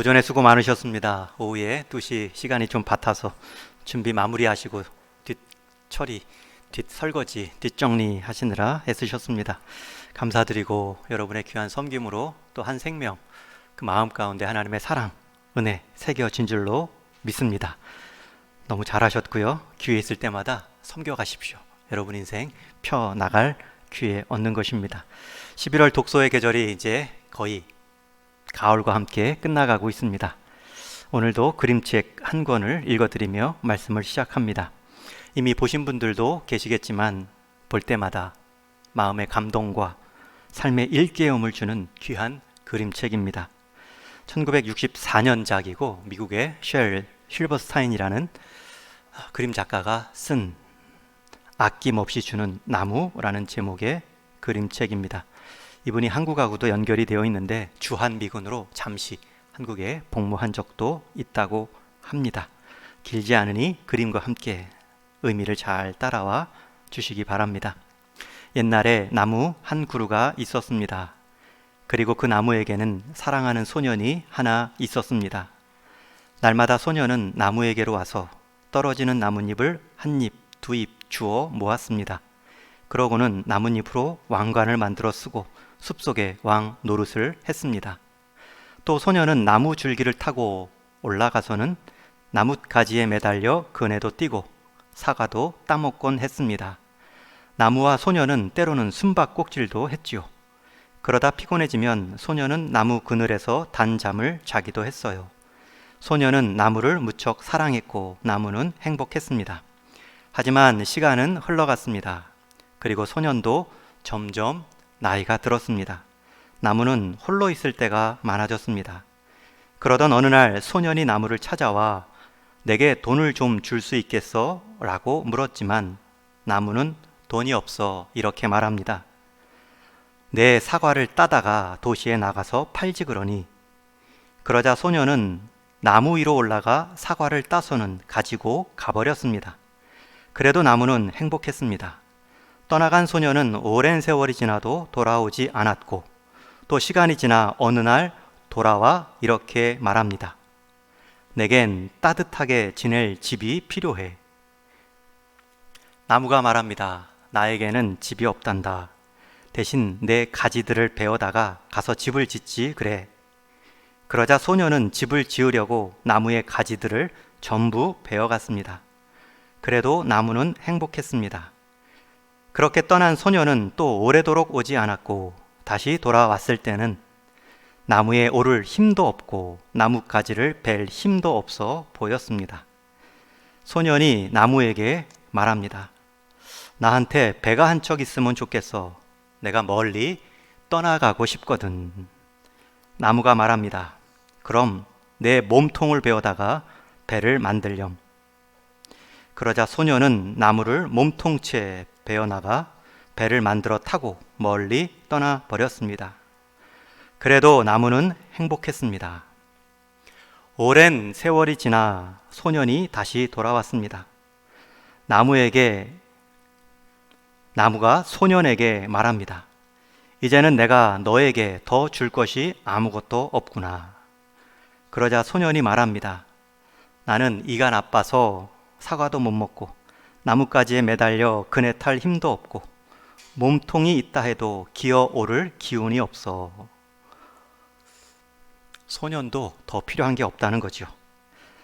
오전에 수고 많으셨습니다. 오후에 2시 시간이 좀 바타서 준비 마무리하시고 뒷 설거지, 뒷정리 하시느라 애쓰셨습니다. 감사드리고 여러분의 귀한 섬김으로 또 한 생명, 그 마음 가운데 하나님의 사랑, 은혜 새겨진 줄로 믿습니다. 너무 잘하셨고요. 기회 있을 때마다 섬겨가십시오. 여러분 인생 펴나갈 기회 얻는 것입니다. 11월 독서의 계절이 이제 거의 가을과 함께 끝나가고 있습니다. 오늘도 그림책 한 권을 읽어드리며 말씀을 시작합니다. 이미 보신 분들도 계시겠지만 볼 때마다 마음의 감동과 삶의 일깨움을 주는 귀한 그림책입니다. 1964년작이고 미국의 쉘 실버스타인이라는 그림 작가가 쓴 아낌없이 주는 나무라는 제목의 그림책입니다. 이분이 한국하고도 연결이 되어 있는데 주한미군으로 잠시 한국에 복무한 적도 있다고 합니다. 길지 않으니 그림과 함께 의미를 잘 따라와 주시기 바랍니다. 옛날에 나무 한 그루가 있었습니다. 그리고 그 나무에게는 사랑하는 소년이 하나 있었습니다. 날마다 소년은 나무에게로 와서 떨어지는 나뭇잎을 한 잎, 두 잎 주워 모았습니다. 그러고는 나뭇잎으로 왕관을 만들어 쓰고 숲속에 왕 노릇을 했습니다. 또 소년은 나무 줄기를 타고 올라가서는 나뭇가지에 매달려 그네도 뛰고 사과도 따먹곤 했습니다. 나무와 소년은 때로는 숨바꼭질도 했지요. 그러다 피곤해지면 소년은 나무 그늘에서 단잠을 자기도 했어요. 소년은 나무를 무척 사랑했고 나무는 행복했습니다. 하지만 시간은 흘러갔습니다. 그리고 소년도 점점 나이가 들었습니다. 나무는 홀로 있을 때가 많아졌습니다. 그러던 어느 날 소년이 나무를 찾아와 내게 돈을 좀 줄 수 있겠어? 라고 물었지만 나무는 돈이 없어 이렇게 말합니다. 내 사과를 따다가 도시에 나가서 팔지 그러니. 그러자 소년은 나무 위로 올라가 사과를 따서는 가지고 가버렸습니다. 그래도 나무는 행복했습니다. 떠나간 소년은 오랜 세월이 지나도 돌아오지 않았고 또 시간이 지나 어느 날 돌아와 이렇게 말합니다. 내겐 따뜻하게 지낼 집이 필요해. 나무가 말합니다. 나에게는 집이 없단다. 대신 내 가지들을 베어다가 가서 집을 짓지 그래. 그러자 소년은 집을 지으려고 나무의 가지들을 전부 베어갔습니다. 그래도 나무는 행복했습니다. 그렇게 떠난 소년은 또 오래도록 오지 않았고 다시 돌아왔을 때는 나무에 오를 힘도 없고 나뭇가지를 벨 힘도 없어 보였습니다. 소년이 나무에게 말합니다. 나한테 배가 한 척 있으면 좋겠어. 내가 멀리 떠나가고 싶거든. 나무가 말합니다. 그럼 내 몸통을 베어다가 배를 만들렴. 그러자 소년은 나무를 몸통채 베어나가 배를 만들어 타고 멀리 떠나버렸습니다. 그래도 나무는 행복했습니다. 오랜 세월이 지나 소년이 다시 돌아왔습니다. 나무가 소년에게 말합니다. 이제는 내가 너에게 더 줄 것이 아무것도 없구나. 그러자 소년이 말합니다. 나는 이가 나빠서 사과도 못 먹고 나뭇가지에 매달려 그네 탈 힘도 없고 몸통이 있다 해도 기어오를 기운이 없어. 소년도 더 필요한 게 없다는 거죠.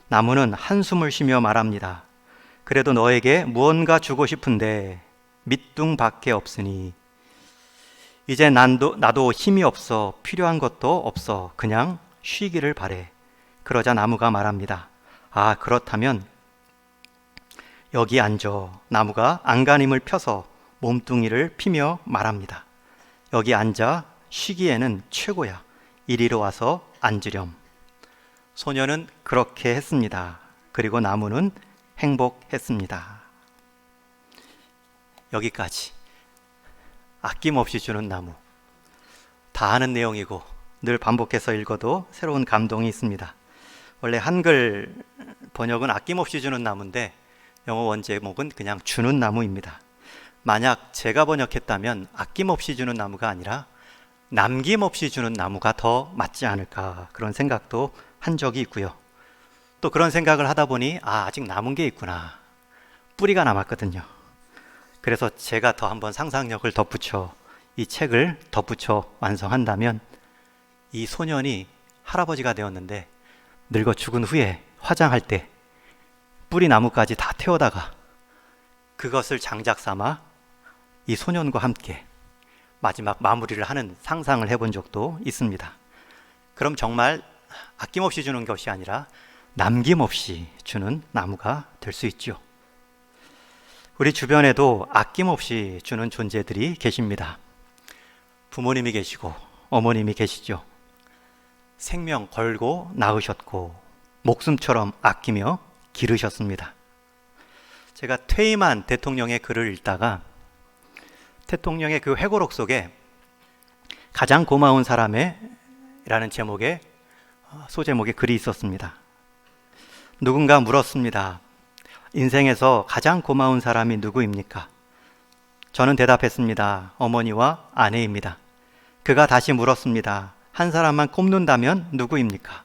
나무는 한숨을 쉬며 말합니다. 그래도 너에게 무언가 주고 싶은데 밑둥밖에 없으니 이제 나도 힘이 없어 필요한 것도 없어 그냥 쉬기를 바래. 그러자 나무가 말합니다. 아, 그렇다면 여기 앉아. 나무가 안간힘을 펴서 몸뚱이를 피며 말합니다. 여기 앉아 쉬기에는 최고야. 이리로 와서 앉으렴. 소년은 그렇게 했습니다. 그리고 나무는 행복했습니다. 여기까지. 아낌없이 주는 나무. 다 아는 내용이고 늘 반복해서 읽어도 새로운 감동이 있습니다. 원래 한글 번역은 아낌없이 주는 나무인데 영어 원제목은 그냥 주는 나무입니다. 만약 제가 번역했다면 아낌없이 주는 나무가 아니라 남김없이 주는 나무가 더 맞지 않을까 그런 생각도 한 적이 있고요. 또 그런 생각을 하다 보니 아직 남은 게 있구나. 뿌리가 남았거든요. 그래서 제가 더 한번 상상력을 덧붙여 이 책을 덧붙여 완성한다면 이 소년이 할아버지가 되었는데 늙어 죽은 후에 화장할 때 뿌리 나무까지 다 태워다가 그것을 장작 삼아 이 소년과 함께 마지막 마무리를 하는 상상을 해본 적도 있습니다. 그럼 정말 아낌없이 주는 것이 아니라 남김없이 주는 나무가 될 수 있죠. 우리 주변에도 아낌없이 주는 존재들이 계십니다. 부모님이 계시고 어머님이 계시죠. 생명 걸고 낳으셨고 목숨처럼 아끼며 기르셨습니다. 제가 퇴임한 대통령의 글을 읽다가 대통령의 그 회고록 속에 가장 고마운 사람의 라는 제목의 소제목의 글이 있었습니다. 누군가 물었습니다. 인생에서 가장 고마운 사람이 누구입니까? 저는 대답했습니다. 어머니와 아내입니다. 그가 다시 물었습니다. 한 사람만 꼽는다면 누구입니까?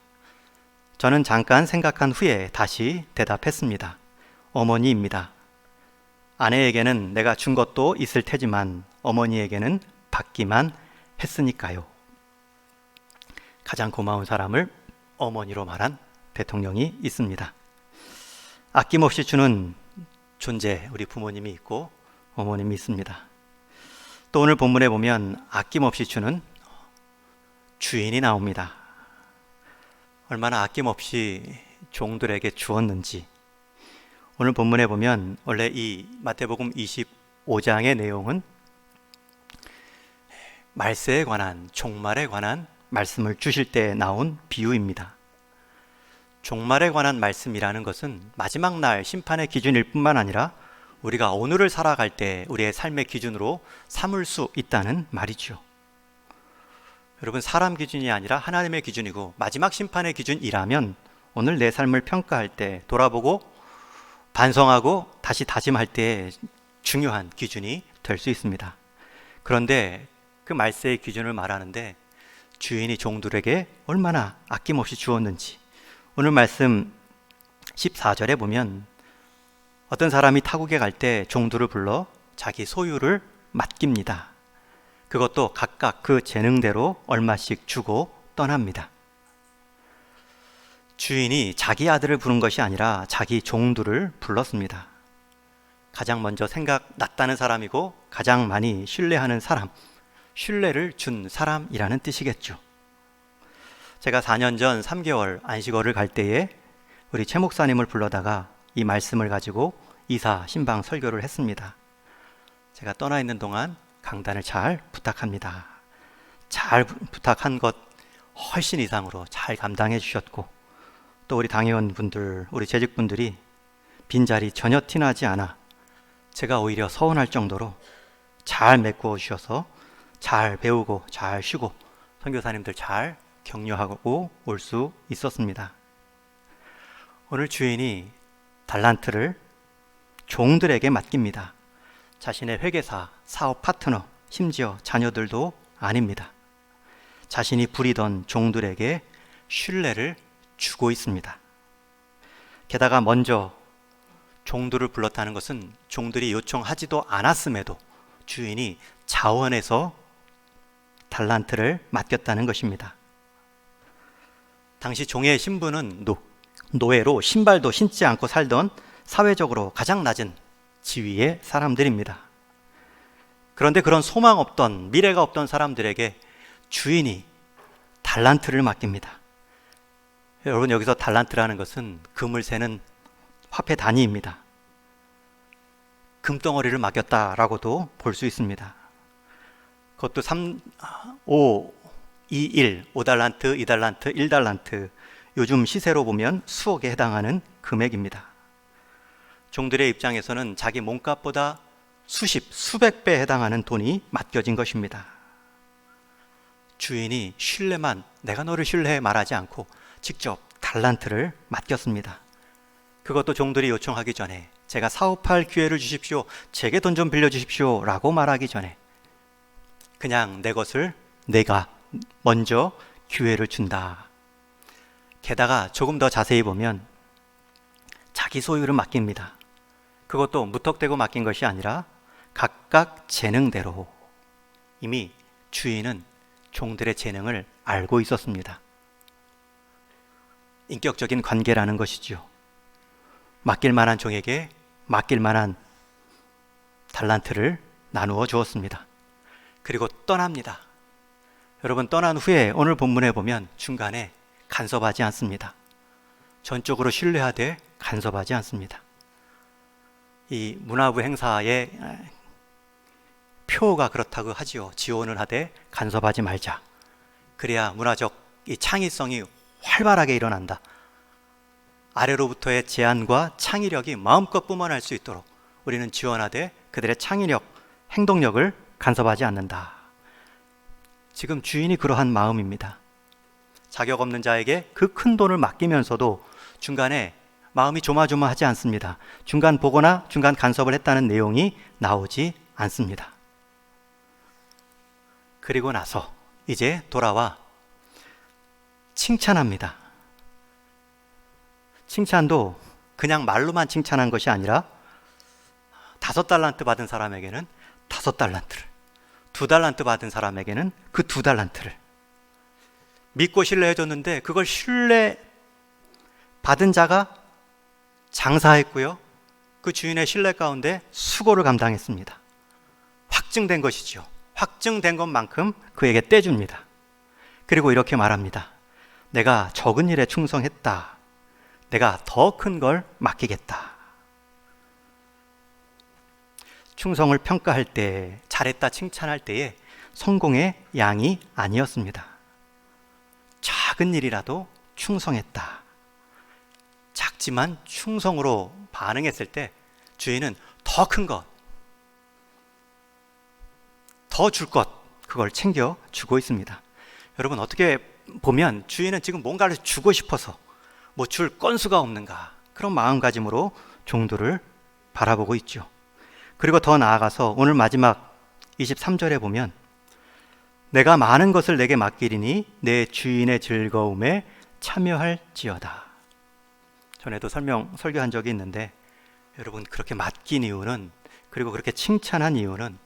저는 잠깐 생각한 후에 다시 대답했습니다. 어머니입니다. 아내에게는 내가 준 것도 있을 테지만 어머니에게는 받기만 했으니까요. 가장 고마운 사람을 어머니로 말한 대통령이 있습니다. 아낌없이 주는 존재, 우리 부모님이 있고 어머님이 있습니다. 또 오늘 본문에 보면 아낌없이 주는 주인이 나옵니다. 얼마나 아낌없이 종들에게 주었는지 오늘 본문에 보면 원래 이 마태복음 25장의 내용은 말세에 관한, 종말에 관한 말씀을 주실 때 나온 비유입니다. 종말에 관한 말씀이라는 것은 마지막 날 심판의 기준일 뿐만 아니라 우리가 오늘을 살아갈 때 우리의 삶의 기준으로 삼을 수 있다는 말이죠. 여러분, 사람 기준이 아니라 하나님의 기준이고 마지막 심판의 기준이라면 오늘 내 삶을 평가할 때 돌아보고 반성하고 다시 다짐할 때 중요한 기준이 될 수 있습니다. 그런데 그 말세의 기준을 말하는데 주인이 종들에게 얼마나 아낌없이 주었는지 오늘 말씀 14절에 보면 어떤 사람이 타국에 갈 때 종들을 불러 자기 소유를 맡깁니다. 그것도 각각 그 재능대로 얼마씩 주고 떠납니다. 주인이 자기 아들을 부른 것이 아니라 자기 종들을 불렀습니다. 가장 먼저 생각났다는 사람이고 가장 많이 신뢰하는 사람, 신뢰를 준 사람이라는 뜻이겠죠. 제가 4년 전 3개월 안식월을 갈 때에 우리 최 목사님을 불러다가 이 말씀을 가지고 이사 신방 설교를 했습니다. 제가 떠나 있는 동안 강단을 잘 부탁합니다. 잘 부탁한 것 훨씬 이상으로 잘 감당해 주셨고 또 우리 당회원분들, 우리 재직분들이 빈자리 전혀 티나지 않아 제가 오히려 서운할 정도로 잘 메꾸어 주셔서 잘 배우고 잘 쉬고 선교사님들 잘 격려하고 올 수 있었습니다. 오늘 주인이 달란트를 종들에게 맡깁니다. 자신의 회계사, 사업 파트너, 심지어 자녀들도 아닙니다. 자신이 부리던 종들에게 신뢰를 주고 있습니다. 게다가 먼저 종들을 불렀다는 것은 종들이 요청하지도 않았음에도 주인이 자원해서 달란트를 맡겼다는 것입니다. 당시 종의 신분은 노예로 신발도 신지 않고 살던 사회적으로 가장 낮은 지위의 사람들입니다. 그런데 그런 소망 없던, 미래가 없던 사람들에게 주인이 달란트를 맡깁니다. 여러분, 여기서 달란트라는 것은 금을 세는 화폐 단위입니다. 금덩어리를 맡겼다라고도 볼 수 있습니다. 그것도 5달란트, 2달란트, 1달란트, 요즘 시세로 보면 수억에 해당하는 금액입니다. 종들의 입장에서는 자기 몸값보다 수백 배 해당하는 돈이 맡겨진 것입니다. 주인이 신뢰만, 내가 너를 신뢰해 말하지 않고 직접 달란트를 맡겼습니다. 그것도 종들이 요청하기 전에 제가 사업할 기회를 주십시오, 제게 돈 좀 빌려주십시오 라고 말하기 전에 그냥 내 것을 내가 먼저 기회를 준다. 게다가 조금 더 자세히 보면 자기 소유를 맡깁니다. 그것도 무턱대고 맡긴 것이 아니라 각각 재능대로. 이미 주인은 종들의 재능을 알고 있었습니다. 인격적인 관계라는 것이죠. 맡길 만한 종에게 맡길 만한 달란트를 나누어 주었습니다. 그리고 떠납니다. 여러분, 떠난 후에 오늘 본문에 보면 중간에 간섭하지 않습니다. 전적으로 신뢰하되 간섭하지 않습니다. 이 문화부 행사의 표가 그렇다고 하지요. 지원을 하되 간섭하지 말자. 그래야 문화적 이 창의성이 활발하게 일어난다. 아래로부터의 제안과 창의력이 마음껏 뿜어날 수 있도록 우리는 지원하되 그들의 창의력, 행동력을 간섭하지 않는다. 지금 주인이 그러한 마음입니다. 자격 없는 자에게 그 큰 돈을 맡기면서도 중간에 마음이 조마조마하지 않습니다. 중간 보거나 중간 간섭을 했다는 내용이 나오지 않습니다. 그리고 나서 이제 돌아와 칭찬합니다. 칭찬도 그냥 말로만 칭찬한 것이 아니라 5달란트 받은 사람에게는 5달란트를, 2달란트 받은 사람에게는 그 2달란트를 믿고 신뢰해줬는데 그걸 신뢰 받은 자가 장사했고요. 그 주인의 신뢰 가운데 수고를 감당했습니다. 확증된 것이죠. 확증된 것만큼 그에게 떼줍니다. 그리고 이렇게 말합니다. 내가 적은 일에 충성했다. 내가 더 큰 걸 맡기겠다. 충성을 평가할 때, 잘했다 칭찬할 때에 성공의 양이 아니었습니다. 작은 일이라도 충성했다. 작지만 충성으로 반응했을 때 주인은 더 큰 것, 더 줄 것, 그걸 챙겨주고 있습니다. 여러분, 어떻게 보면 주인은 지금 뭔가를 주고 싶어서 뭐 줄 건수가 없는가, 그런 마음가짐으로 종들을 바라보고 있죠. 그리고 더 나아가서 오늘 마지막 23절에 보면 내가 많은 것을 내게 맡기리니 내 주인의 즐거움에 참여할지어다. 전에도 설교한 적이 있는데 여러분, 그렇게 맡긴 이유는, 그리고 그렇게 칭찬한 이유는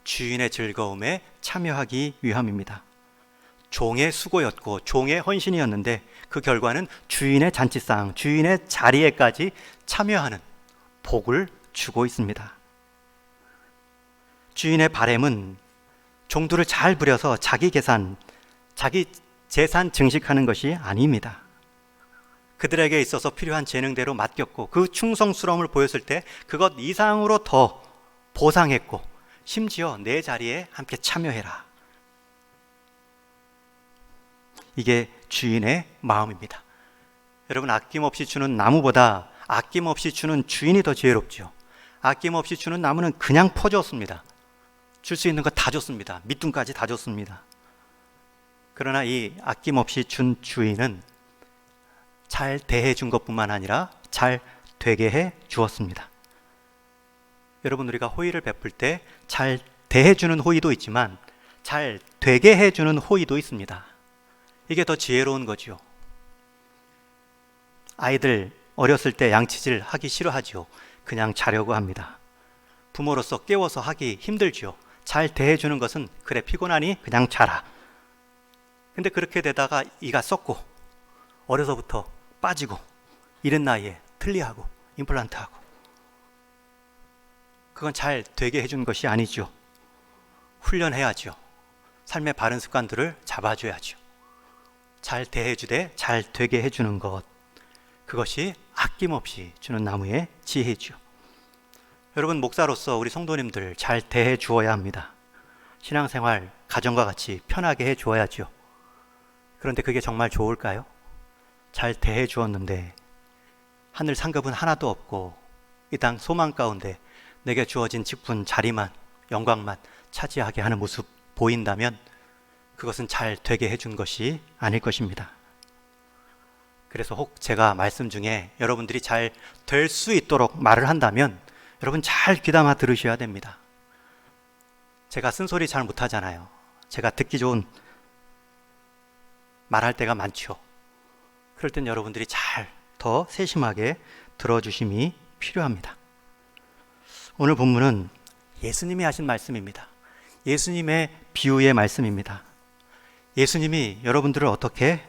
주인의 즐거움에 참여하기 위함입니다. 종의 수고였고 종의 헌신이었는데 그 결과는 주인의 잔치상, 주인의 자리에까지 참여하는 복을 주고 있습니다. 주인의 바램은 종들을 잘 부려서 자기 계산, 자기 재산 증식하는 것이 아닙니다. 그들에게 있어서 필요한 재능대로 맡겼고 그 충성스러움을 보였을 때 그것 이상으로 더 보상했고 심지어 내 자리에 함께 참여해라. 이게 주인의 마음입니다. 여러분, 아낌없이 주는 나무보다 아낌없이 주는 주인이 더 지혜롭죠. 아낌없이 주는 나무는 그냥 퍼주었습니다. 줄 수 있는 거 다 줬습니다. 밑둥까지 다 줬습니다. 그러나 이 아낌없이 준 주인은 잘 대해 준 것뿐만 아니라 잘 되게 해 주었습니다. 여러분, 우리가 호의를 베풀 때 잘 대해 주는 호의도 있지만 잘 되게 해 주는 호의도 있습니다. 이게 더 지혜로운 거죠. 아이들 어렸을 때 양치질 하기 싫어하지요. 그냥 자려고 합니다. 부모로서 깨워서 하기 힘들지요. 잘 대해주는 것은 그래, 피곤하니 그냥 자라. 근데 그렇게 되다가 이가 썩고 어려서부터 빠지고 이른 나이에 틀니하고 임플란트하고, 그건 잘 되게 해준 것이 아니죠. 훈련해야죠. 삶의 바른 습관들을 잡아줘야죠. 잘 대해주되 잘 되게 해주는 것, 그것이 아낌없이 주는 나무의 지혜죠. 여러분, 목사로서 우리 성도님들 잘 대해 주어야 합니다. 신앙생활 가정과 같이 편하게 해 주어야죠. 그런데 그게 정말 좋을까요? 잘 대해 주었는데 하늘 상급은 하나도 없고 이 땅 소망 가운데 내게 주어진 직분, 자리만, 영광만 차지하게 하는 모습 보인다면 그것은 잘 되게 해준 것이 아닐 것입니다. 그래서 혹 제가 말씀 중에 여러분들이 잘 될 수 있도록 말을 한다면 여러분 잘 귀담아 들으셔야 됩니다. 제가 쓴소리 잘 못하잖아요. 제가 듣기 좋은 말할 때가 많죠. 그럴 땐 여러분들이 잘 더 세심하게 들어주심이 필요합니다. 오늘 본문은 예수님이 하신 말씀입니다. 예수님의 비유의 말씀입니다. 예수님이 여러분들을 어떻게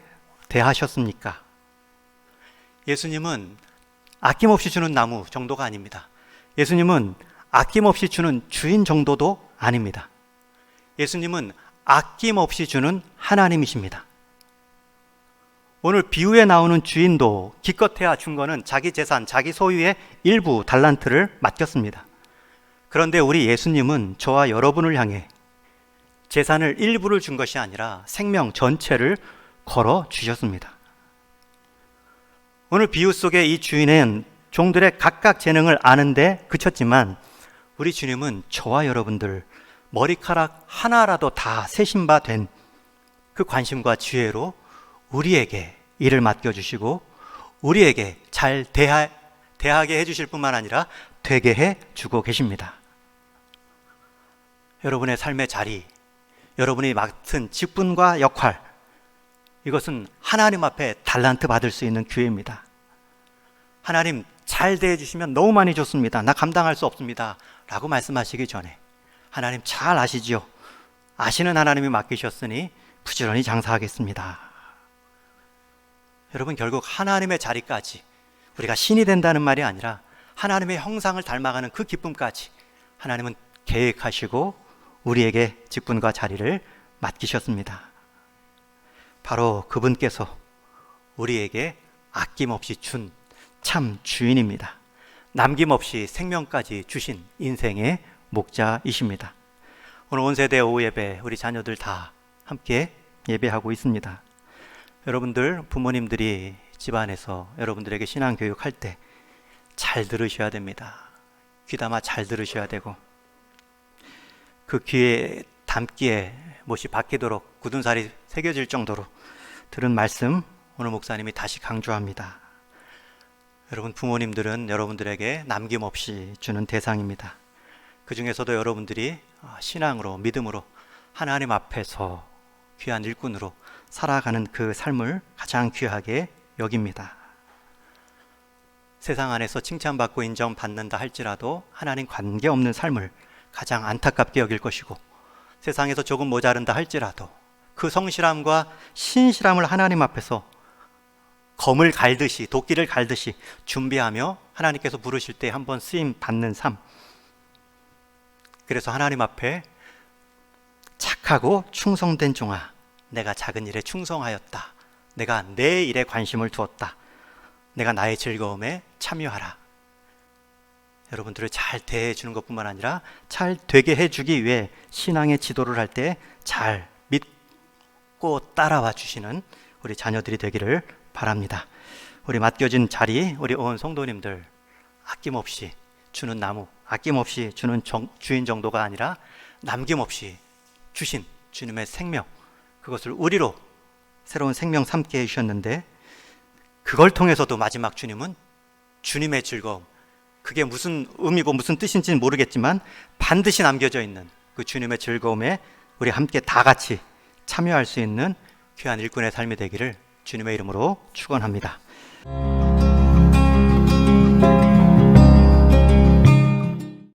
대하셨습니까? 예수님은 아낌없이 주는 나무 정도가 아닙니다. 예수님은 아낌없이 주는 주인 정도도 아닙니다. 예수님은 아낌없이 주는 하나님이십니다. 오늘 비유에 나오는 주인도 기껏해야 준 거는 자기 재산, 자기 소유의 일부 달란트를 맡겼습니다. 그런데 우리 예수님은 저와 여러분을 향해 재산을 일부를 준 것이 아니라 생명 전체를 걸어 주셨습니다. 오늘 비유 속의 이 주인은 종들의 각각 재능을 아는데 그쳤지만 우리 주님은 저와 여러분들 머리카락 하나라도 다 세신 바 된 그 관심과 지혜로 우리에게 일을 맡겨주시고 우리에게 잘 대하게 해주실 뿐만 아니라 되게 해주고 계십니다. 여러분의 삶의 자리, 여러분이 맡은 직분과 역할, 이것은 하나님 앞에 달란트 받을 수 있는 기회입니다. 하나님 잘 대해주시면 너무 많이 줬습니다. 나 감당할 수 없습니다. 라고 말씀하시기 전에 하나님 잘 아시지요? 아시는 하나님이 맡기셨으니 부지런히 장사하겠습니다. 여러분, 결국 하나님의 자리까지, 우리가 신이 된다는 말이 아니라 하나님의 형상을 닮아가는 그 기쁨까지 하나님은 계획하시고 우리에게 직분과 자리를 맡기셨습니다. 바로 그분께서 우리에게 아낌없이 준 참 주인입니다. 남김없이 생명까지 주신 인생의 목자이십니다. 오늘 온 세대 오후 예배 우리 자녀들 다 함께 예배하고 있습니다. 여러분들 부모님들이 집안에서 여러분들에게 신앙교육 할 때 잘 들으셔야 됩니다. 귀담아 잘 들으셔야 되고 그 귀에 담기에 못이 박히도록 굳은 살이 새겨질 정도로 들은 말씀 오늘 목사님이 다시 강조합니다. 여러분, 부모님들은 여러분들에게 남김없이 주는 대상입니다. 그 중에서도 여러분들이 신앙으로, 믿음으로 하나님 앞에서 귀한 일꾼으로 살아가는 그 삶을 가장 귀하게 여깁니다. 세상 안에서 칭찬받고 인정받는다 할지라도 하나님 관계없는 삶을 가장 안타깝게 여길 것이고, 세상에서 조금 모자른다 할지라도 그 성실함과 신실함을 하나님 앞에서 검을 갈듯이, 도끼를 갈듯이 준비하며 하나님께서 부르실 때 한번 쓰임 받는 삶. 그래서 하나님 앞에 착하고 충성된 종아, 내가 작은 일에 충성하였다. 내가 내 일에 관심을 두었다. 내가 나의 즐거움에 참여하라. 여러분들을 잘 대해주는 것뿐만 아니라 잘 되게 해주기 위해 신앙의 지도를 할 때 잘 믿고 따라와 주시는 우리 자녀들이 되기를 바랍니다. 우리 맡겨진 자리, 우리 온 성도님들 아낌없이 주는 나무, 아낌없이 주는 주인 정도가 아니라 남김없이 주신 주님의 생명, 그것을 우리로 새로운 생명 삼게 해주셨는데, 그걸 통해서도 마지막 주님은 주님의 즐거움, 그게 무슨 의미고 무슨 뜻인지는 모르겠지만 반드시 남겨져 있는 그 주님의 즐거움에 우리 함께 다 같이 참여할 수 있는 귀한 일꾼의 삶이 되기를 주님의 이름으로 축원합니다.